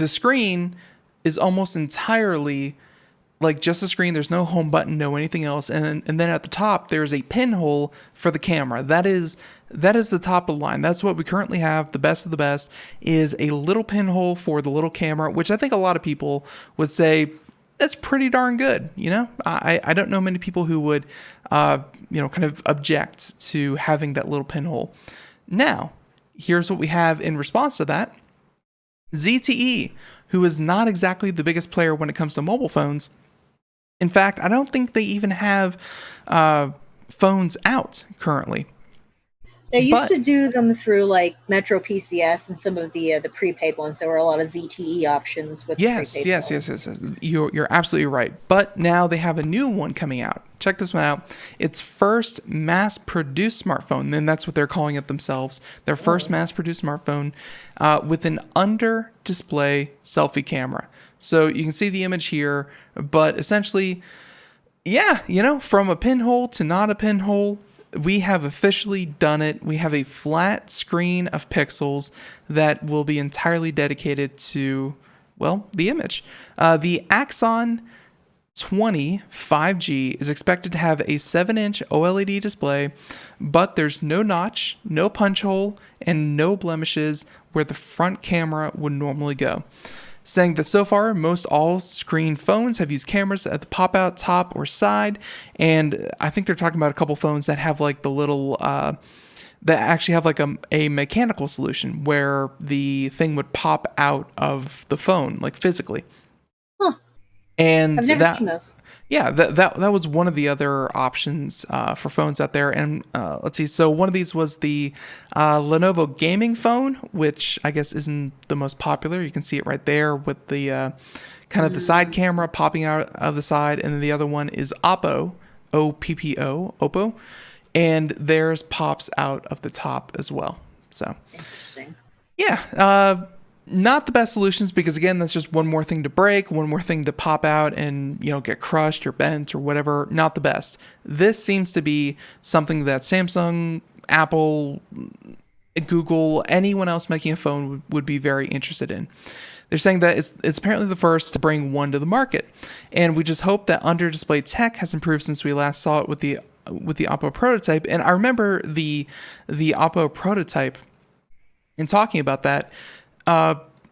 screen is almost entirely like just a screen. There's no home button, no anything else, and then at the top there's a pinhole for the camera. That is the top of the line. That's what we currently have. The best of the best is a little pinhole for the little camera, which I think a lot of people would say that's pretty darn good. I don't know many people who would kind of object to having that little pinhole. Now, here's what we have in response to that. ZTE, who is not exactly the biggest player when it comes to mobile phones. In fact, I don't think they even have phones out currently. They used to do them through like Metro PCS and some of the prepaid ones. There were a lot of ZTE options with yes. You're absolutely right. But now they have a new one coming out. Check this one out. It's first mass-produced smartphone, and that's what they're calling it themselves. Their first mass-produced smartphone with an under-display selfie camera. So you can see the image here, but essentially, yeah, from a pinhole to not a pinhole, we have officially done it. We have a flat screen of pixels that will be entirely dedicated to, well, the image. The Axon 20 5G is expected to have a 7-inch OLED display, but there's no notch, no punch hole, and no blemishes where the front camera would normally go. Saying that so far, most all-screen phones have used cameras at the pop-out top or side, and I think they're talking about a couple phones that have like the little, that actually have like a mechanical solution where the thing would pop out of the phone, like physically. Huh. And I've never seen those. Yeah, that was one of the other options for phones out there. And let's see, so one of these was the Lenovo gaming phone, which I guess isn't the most popular. You can see it right there with the kind of the side camera popping out of the side, and then the other one is Oppo, Oppo, and theirs pops out of the top as well. So Interesting. yeah, not the best solutions, because again, that's just one more thing to break, one more thing to pop out and, you know, get crushed or bent or whatever. Not the best. This seems to be something that Samsung, Apple, Google, anyone else making a phone would be very interested in. They're saying that it's apparently the first to bring one to the market, and we just hope that under display tech has improved since we last saw it with the Oppo prototype. And I remember the Oppo prototype. In talking about that,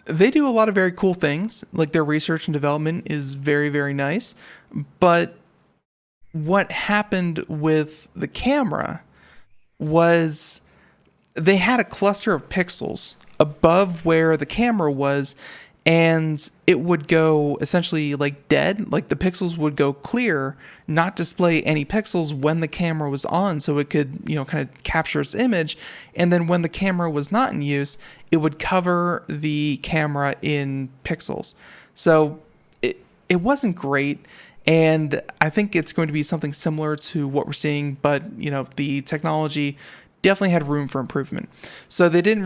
they do a lot of very cool things. Like, their research and development is very, very nice. But what happened with the camera was they had a cluster of pixels above where the camera was, and it would go essentially like dead. Like, the pixels would go clear, not display any pixels when the camera was on, so it could, you know, kind of capture its image. And then when the camera was not in use, it would cover the camera in pixels. So it wasn't great. And I think it's going to be something similar to what we're seeing, but, you know, the technology definitely had room for improvement. So they didn't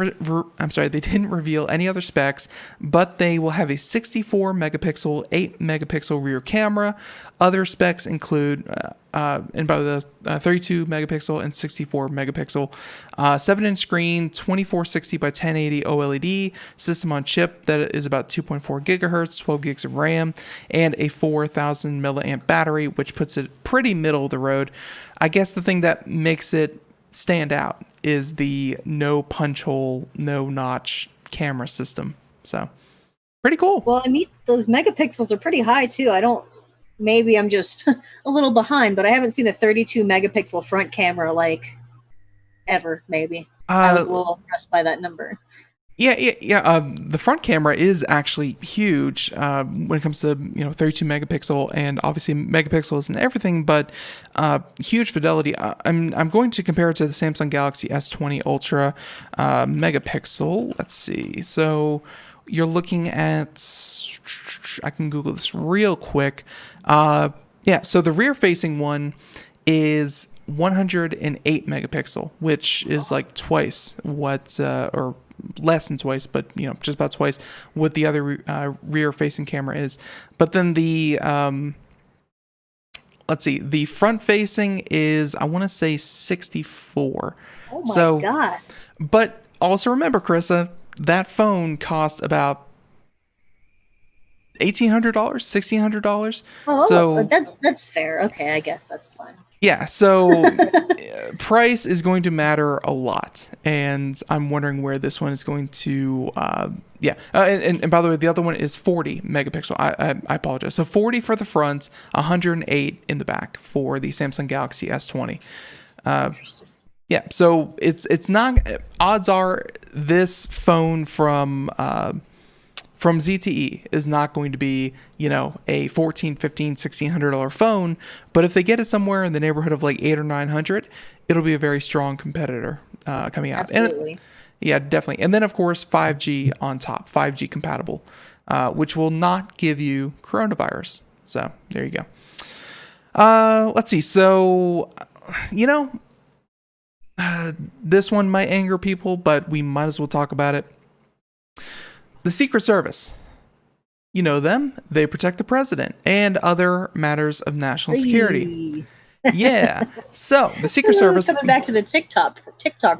reveal any other specs, but they will have a 64 megapixel, 8 megapixel rear camera. Other specs include, and by those, 32 megapixel and 64 megapixel, 7-inch screen, 2460 by 1080 OLED, system on chip that is about 2.4 gigahertz, 12 gigs of RAM, and a 4,000 milliamp battery, which puts it pretty middle of the road. I guess the thing that makes it stand out is the no punch hole, no notch camera system. So pretty cool. Well, I mean, those megapixels are pretty high too. Maybe I'm just a little behind, but I haven't seen a 32 megapixel front camera like ever. Maybe I was a little impressed by that number. Yeah. The front camera is actually huge when it comes to 32 megapixel, and obviously megapixels and everything, but huge fidelity. I'm going to compare it to the Samsung Galaxy S20 Ultra megapixel. Let's see. So you're looking at, I can Google this real quick. So the rear-facing one is 108 megapixel, which is like twice what, or less than twice, but just about twice what the other rear-facing camera is. But then the the front-facing is, I want to say 64. Oh my god! But also remember, Carissa, that phone cost about $1,800, $1,600. Oh, so that's fair. Okay, I guess that's fine. Yeah, so price is going to matter a lot, and I'm wondering where this one is going to, and by the way, the other one is 40 megapixel. I apologize. So 40 for the front, 108 in the back for the Samsung Galaxy S20. Yeah, so it's not, odds are this phone from ZTE is not going to be, a $1,400, $1,500, $1,600 phone, but if they get it somewhere in the neighborhood of like $800 or $900, it'll be a very strong competitor coming out. Absolutely. And, yeah, definitely. And then of course 5G on top, 5G compatible, which will not give you coronavirus. So there you go. Let's see. So, this one might anger people, but we might as well talk about it. The Secret Service. You know them. They protect the president and other matters of national security. Yeah. So the Secret Service. Coming back to the TikTok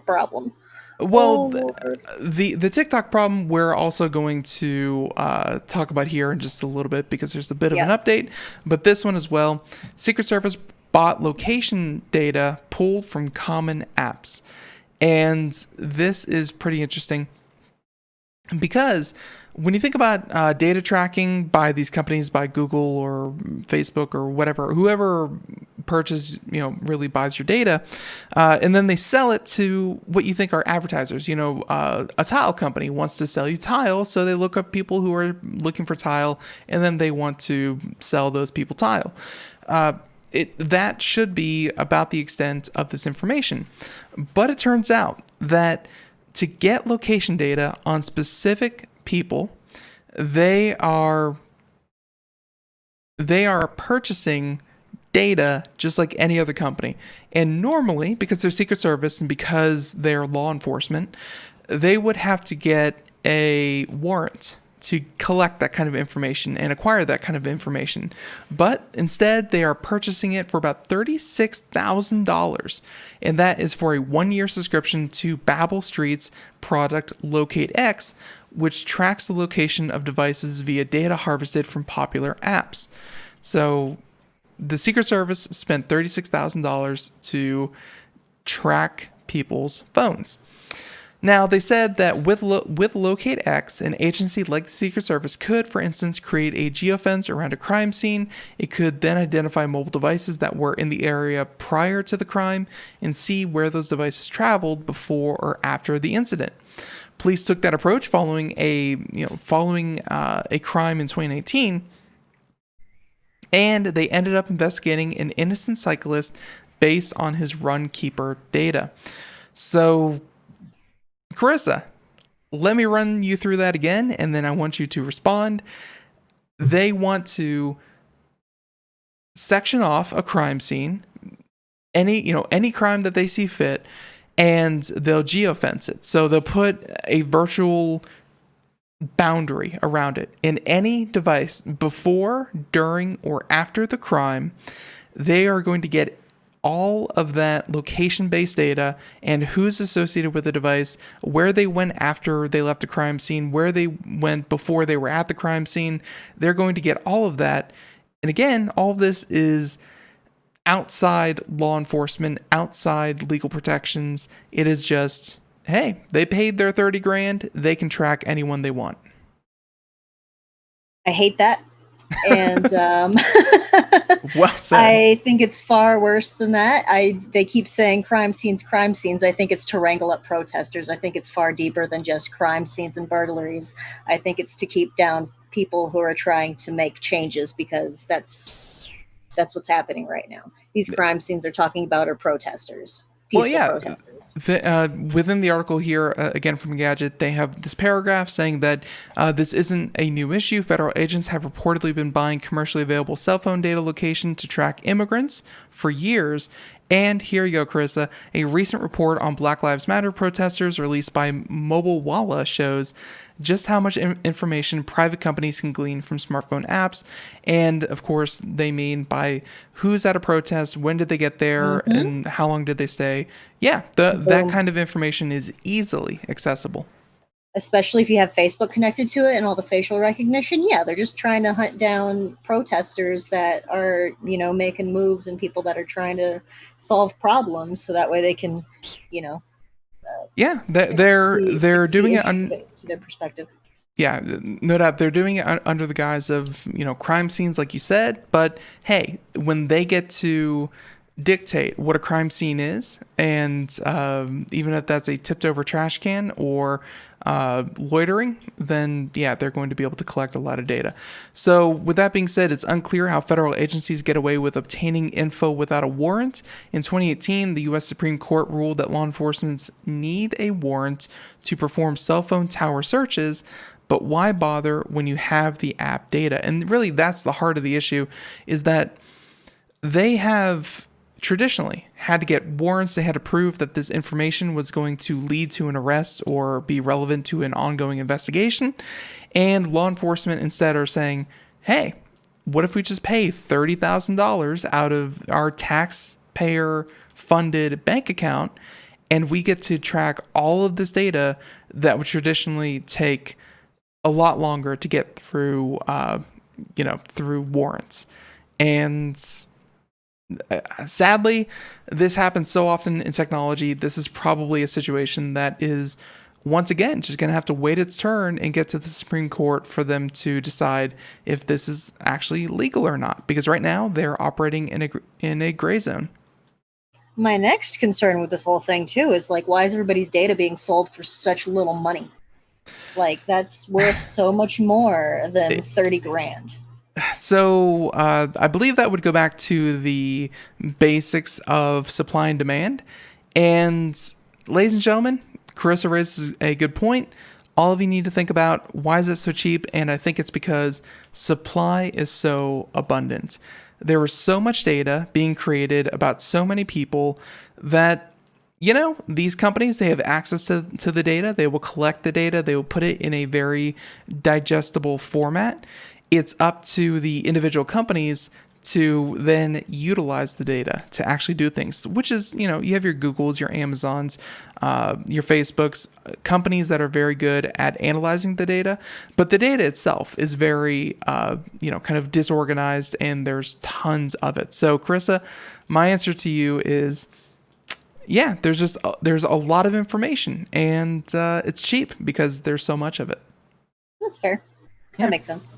problem. Well, the TikTok problem we're also going to talk about here in just a little bit, because there's a bit of an update. But this one as well. Secret Service bought location data pulled from common apps. And this is pretty interesting, because when you think about data tracking by these companies, by Google or Facebook or whatever, whoever purchases, really buys your data, and then they sell it to what you think are advertisers. A tile company wants to sell you tile, so they look up people who are looking for tile, and then they want to sell those people tile. That should be about the extent of this information. But it turns out that to get location data on specific people, they are they are purchasing data just like any other company. And normally, because they're Secret Service and because they're law enforcement, they would have to get a warrant to collect that kind of information and acquire that kind of information. But instead, they are purchasing it for about $36,000. And that is for a 1-year subscription to Babel Street's product Locate X, which tracks the location of devices via data harvested from popular apps. So the Secret Service spent $36,000 to track people's phones. Now, they said that with Locate X, an agency like the Secret Service could, for instance, create a geofence around a crime scene. It could then identify mobile devices that were in the area prior to the crime and see where those devices traveled before or after the incident. Police took that approach following a crime in 2019, and they ended up investigating an innocent cyclist based on his Runkeeper data. So, Carissa, let me run you through that again, and then I want you to respond. They want to section off a crime scene, any crime that they see fit, and they'll geofence it. So they'll put a virtual boundary around it. In any device before, during, or after the crime, they are going to get all of that location-based data and who's associated with the device, where they went after they left the crime scene, where they went before they were at the crime scene. They're going to get all of that. And again, all of this is outside law enforcement, outside legal protections. It is just, hey, they paid their $30,000. They can track anyone they want. I hate that. And well said. I think it's far worse than that. They keep saying crime scenes. I think it's to wrangle up protesters. I think it's far deeper than just crime scenes and burglaries. I think it's to keep down people who are trying to make changes, because that's what's happening right now. These crime scenes they're talking about are protesters. Protesters. Within the article here, again from Engadget, they have this paragraph saying that this isn't a new issue. Federal agents have reportedly been buying commercially available cell phone data location to track immigrants for years. And here you go, Carissa. A recent report on Black Lives Matter protesters released by Mobile Walla shows just how much information private companies can glean from smartphone apps. And of course, they mean by who's at a protest, when did they get there, and how long did they stay. Yeah, that kind of information is easily accessible. Especially if you have Facebook connected to it and all the facial recognition. Yeah, they're just trying to hunt down protesters that are, making moves, and people that are trying to solve problems, so that way they can, they're doing it to their perspective. Yeah, no doubt. They're doing it under the guise of, crime scenes, like you said. But hey, when they get to dictate what a crime scene is, and even if that's a tipped over trash can or loitering, then yeah, they're going to be able to collect a lot of data. So with that being said, it's unclear how federal agencies get away with obtaining info without a warrant. In 2018, the U.S. Supreme Court ruled that law enforcement need a warrant to perform cell phone tower searches. But why bother when you have the app data? And really, that's the heart of the issue, is that they have traditionally had to get warrants. They had to prove that this information was going to lead to an arrest or be relevant to an ongoing investigation. And law enforcement instead are saying, hey, what if we just pay $30,000 out of our taxpayer funded bank account, and we get to track all of this data that would traditionally take a lot longer to get through, through warrants. And sadly, this happens so often in technology. This is probably a situation that is, once again, just going to have to wait its turn and get to the Supreme Court for them to decide if this is actually legal or not. Because right now, they're operating in a gray zone. My next concern with this whole thing, too, is why is everybody's data being sold for such little money? That's worth so much more than $30,000. So I believe that would go back to the basics of supply and demand. And ladies and gentlemen, Carissa raises a good point. all of you need to think about, why is it so cheap? And I think it's because supply is so abundant. There was so much data being created about so many people that, these companies, they have access to the data. They will collect the data. They will put it in a very digestible format. It's up to the individual companies to then utilize the data to actually do things, which is, you have your Googles, your Amazons, your Facebooks, companies that are very good at analyzing the data, but the data itself is very, kind of disorganized, and there's tons of it. So Carissa, my answer to you is, yeah, there's a lot of information, and it's cheap because there's so much of it. That's fair. That makes sense.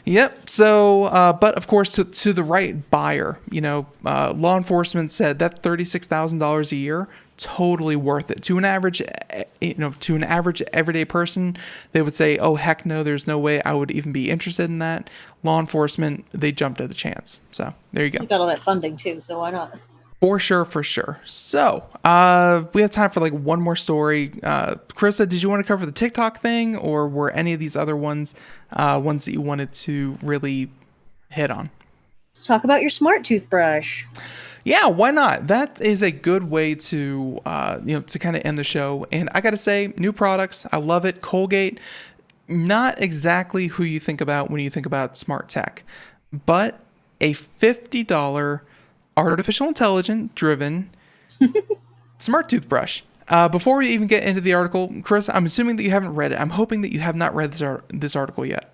Yep. So, but of course, to the right buyer, law enforcement said that $36,000 a year, totally worth it. To an average everyday person, they would say, "Oh heck no, there's no way I would even be interested in that." Law enforcement, they jumped at the chance. So there you go. You got all that funding too, so why not? For sure. So, we have time for like one more story. Carissa, did you want to cover the TikTok thing, or were any of these other ones that you wanted to really hit on? Let's talk about your smart toothbrush. Yeah, why not? That is a good way to, to kind of end the show. And I got to say, new products, I love it. Colgate, not exactly who you think about when you think about smart tech, but a $50 artificial intelligence driven smart toothbrush. Before we even get into the article, Chris, I'm assuming that you haven't read it. I'm hoping that you have not read this article yet.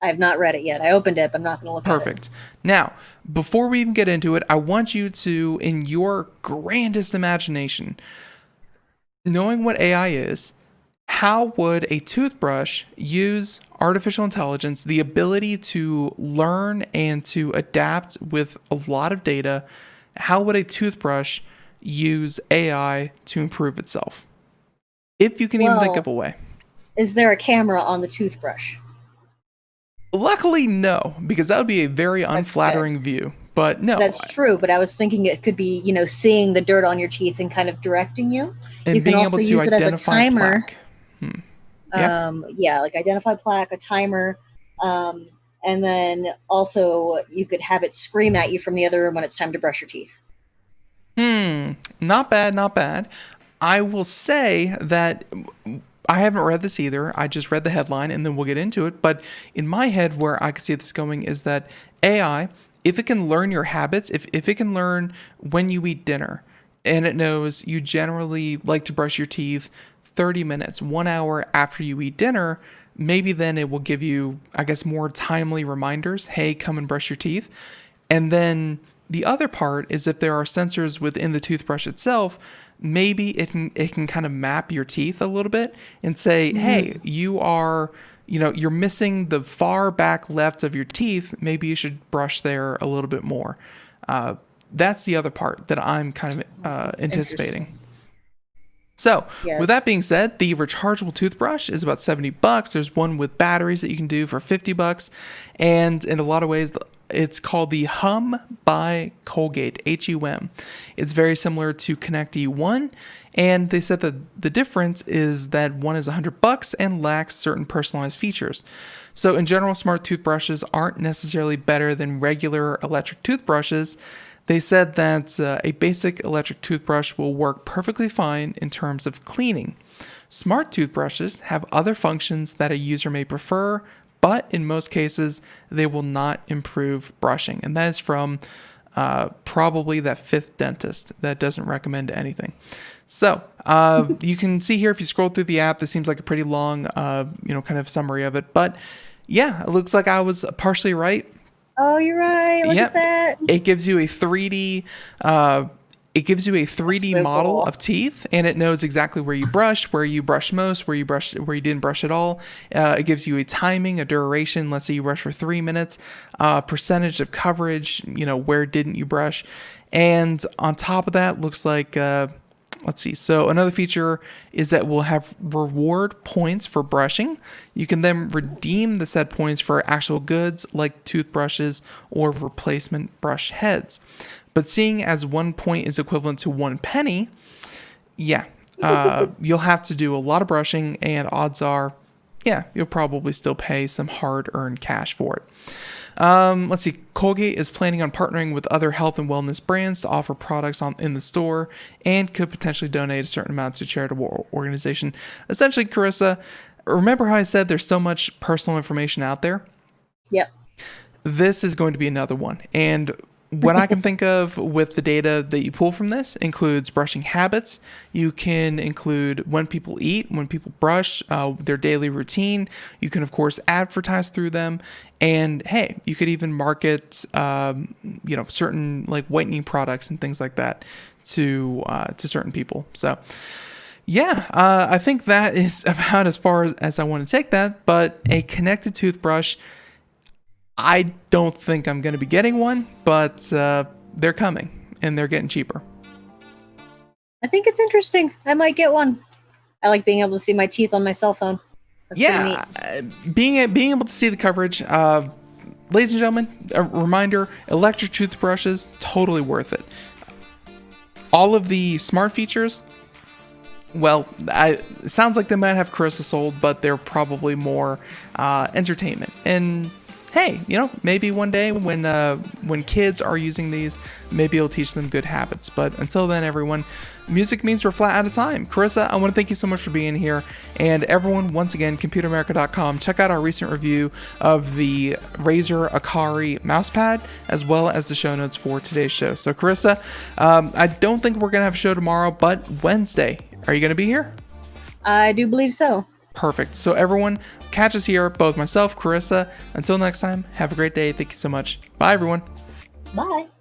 I have not read it yet. I opened it, but I'm not going to look at it. Perfect. Now, before we even get into it, I want you to, in your grandest imagination, knowing what AI is, how would a toothbrush use artificial intelligence, the ability to learn and to adapt with a lot of data? How would a toothbrush use AI to improve itself? If you can even think of a way. Is there a camera on the toothbrush? Luckily, no, because that would be a very unflattering view. But no. That's true, but I was thinking it could be, seeing the dirt on your teeth and kind of directing you. And you being can also able to use it as a identify timer. plaque. Like identify plaque, a timer, and then also you could have it scream at you from the other room when it's time to brush your teeth. Not bad. I will say that I haven't read this either. I just read the headline, and then we'll get into it. But in my head, where I could see this going is that AI, if it can learn your habits, if it can learn when you eat dinner, and it knows you generally like to brush your teeth 30 minutes, 1 hour after you eat dinner, maybe then it will give you, I guess, more timely reminders. Hey, come and brush your teeth. And then the other part is if there are sensors within the toothbrush itself, maybe it can kind of map your teeth a little bit and say, hey, you are, you're missing the far back left of your teeth. Maybe you should brush there a little bit more. That's the other part that I'm kind of anticipating. So with that being said, the rechargeable toothbrush is about $70. There's one with batteries that you can do for $50. And in a lot of ways, it's called the Hum by Colgate, HUM. It's very similar to Connect E1. And they said that the difference is that one is $100 and lacks certain personalized features. So in general, smart toothbrushes aren't necessarily better than regular electric toothbrushes. They said that a basic electric toothbrush will work perfectly fine in terms of cleaning. Smart toothbrushes have other functions that a user may prefer, but in most cases, they will not improve brushing. And that is from probably that fifth dentist that doesn't recommend anything. So you can see here, if you scroll through the app, this seems like a pretty long, kind of summary of it. But yeah, it looks like I was partially right. Oh, you're right. Look at that. It gives you a 3D model of teeth, and it knows exactly where you brush most, where you didn't brush at all. It gives you a timing, a duration. Let's say you brush for 3 minutes, percentage of coverage, where didn't you brush? And on top of that, looks like, let's see. So another feature is that we'll have reward points for brushing. You can then redeem the said points for actual goods like toothbrushes or replacement brush heads. But seeing as 1 point is equivalent to 1 penny, you'll have to do a lot of brushing, and odds are yeah, you'll probably still pay some hard-earned cash for it. Let's see. Colgate is planning on partnering with other health and wellness brands to offer products in the store and could potentially donate a certain amount to a charitable organization. Essentially, Carissa, remember how I said there's so much personal information out there? Yep. This is going to be another one. And what I can think of with the data that you pull from this includes brushing habits. You can include when people eat, when people brush, their daily routine. You can, of course, advertise through them. And hey, you could even market, certain like whitening products and things like that to certain people. So yeah, I think that is about as far as I want to take that. But a connected toothbrush, I don't think I'm going to be getting one, but they're coming and they're getting cheaper. I think it's interesting. I might get one. I like being able to see my teeth on my cell phone. That's being able to see the coverage. Ladies and gentlemen, a reminder, electric toothbrushes, totally worth it. All of the smart features, well, it sounds like they might have Carissa sold, but they're probably more entertainment. And hey, maybe one day when kids are using these, maybe it'll teach them good habits. But until then, everyone, music means we're flat out of time. Carissa, I want to thank you so much for being here. And everyone, once again, computeramerica.com. Check out our recent review of the Razer Akari mousepad, as well as the show notes for today's show. So Carissa, I don't think we're going to have a show tomorrow, but Wednesday. Are you going to be here? I do believe so. Perfect. So everyone, catch us here, both myself, Carissa. Until next time, have a great day. Thank you so much. Bye, everyone. Bye.